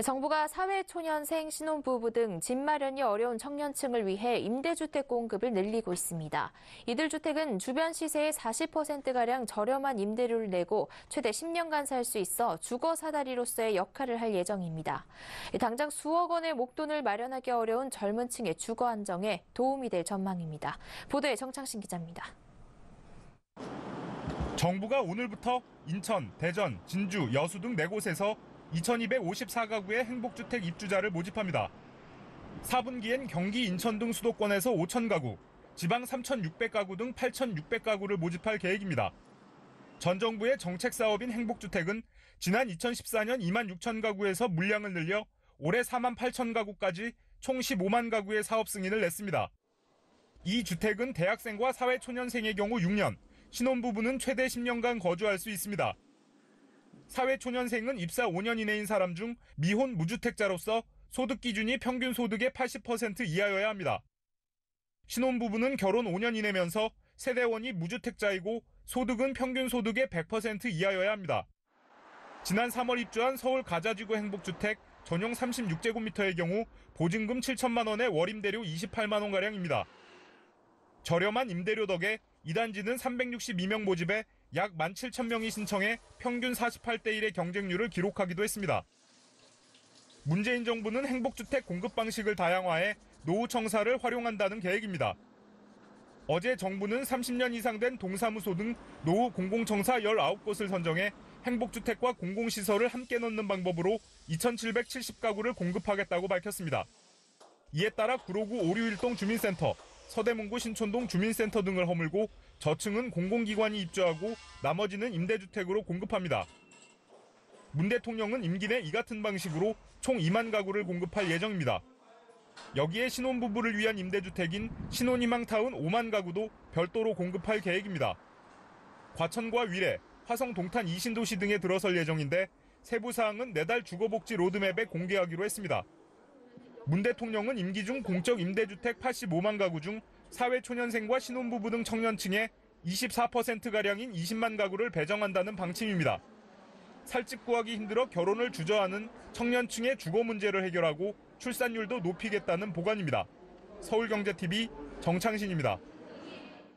정부가 사회초년생, 신혼부부 등 집 마련이 어려운 청년층을 위해 임대주택 공급을 늘리고 있습니다. 이들 주택은 주변 시세의 40%가량 저렴한 임대료를 내고 최대 10년간 살 수 있어 주거 사다리로서의 역할을 할 예정입니다. 당장 수억 원의 목돈을 마련하기 어려운 젊은 층의 주거 안정에 도움이 될 전망입니다. 보도에 정창신 기자입니다. 정부가 오늘부터 인천, 대전, 진주, 여수 등 4곳에서 2,254가구의 행복주택 입주자를 모집합니다. 4분기엔 경기 인천 등 수도권에서 5,000가구, 지방 3,600가구 등 8,600가구를 모집할 계획입니다. 전 정부의 정책 사업인 행복주택은 지난 2014년 26,000가구에서 물량을 늘려 올해 48,000가구까지 총 15만 가구의 사업 승인을 냈습니다. 이 주택은 대학생과 사회초년생의 경우 6년, 신혼부부는 최대 10년간 거주할 수 있습니다. 사회초년생은 입사 5년 이내인 사람 중 미혼 무주택자로서 소득 기준이 평균 소득의 80% 이하여야 합니다. 신혼부부는 결혼 5년 이내면서 세대원이 무주택자이고 소득은 평균 소득의 100% 이하여야 합니다. 지난 3월 입주한 서울 가자지구 행복주택 전용 36제곱미터의 경우 보증금 7천만 원에 월임대료 28만 원가량입니다. 저렴한 임대료 덕에 이 단지는 362명 모집에 약 17,000명이 신청해 평균 48대 1의 경쟁률을 기록하기도 했습니다. 문재인 정부는 행복주택 공급 방식을 다양화해 노후 청사를 활용한다는 계획입니다. 어제 정부는 30년 이상 된 동사무소 등 노후 공공청사 19곳을 선정해 행복주택과 공공시설을 함께 넣는 방법으로 2,770가구를 공급하겠다고 밝혔습니다. 이에 따라 구로구 오류일동 주민센터, 서대문구 신촌동 주민센터 등을 허물고 저층은 공공기관이 입주하고 나머지는 임대주택으로 공급합니다. 문 대통령은 임기 내 이 같은 방식으로 총 2만 가구를 공급할 예정입니다. 여기에 신혼부부를 위한 임대주택인 신혼희망타운 5만 가구도 별도로 공급할 계획입니다. 과천과 위례, 화성 동탄 이신도시 등에 들어설 예정인데 세부 사항은 내달 주거복지 로드맵에 공개하기로 했습니다. 문 대통령은 임기 중 공적 임대주택 85만 가구 중 사회초년생과 신혼부부 등 청년층에 24%가량인 20만 가구를 배정한다는 방침입니다. 살집 구하기 힘들어 결혼을 주저하는 청년층의 주거 문제를 해결하고 출산율도 높이겠다는 보관입니다. 서울경제TV 정창신입니다.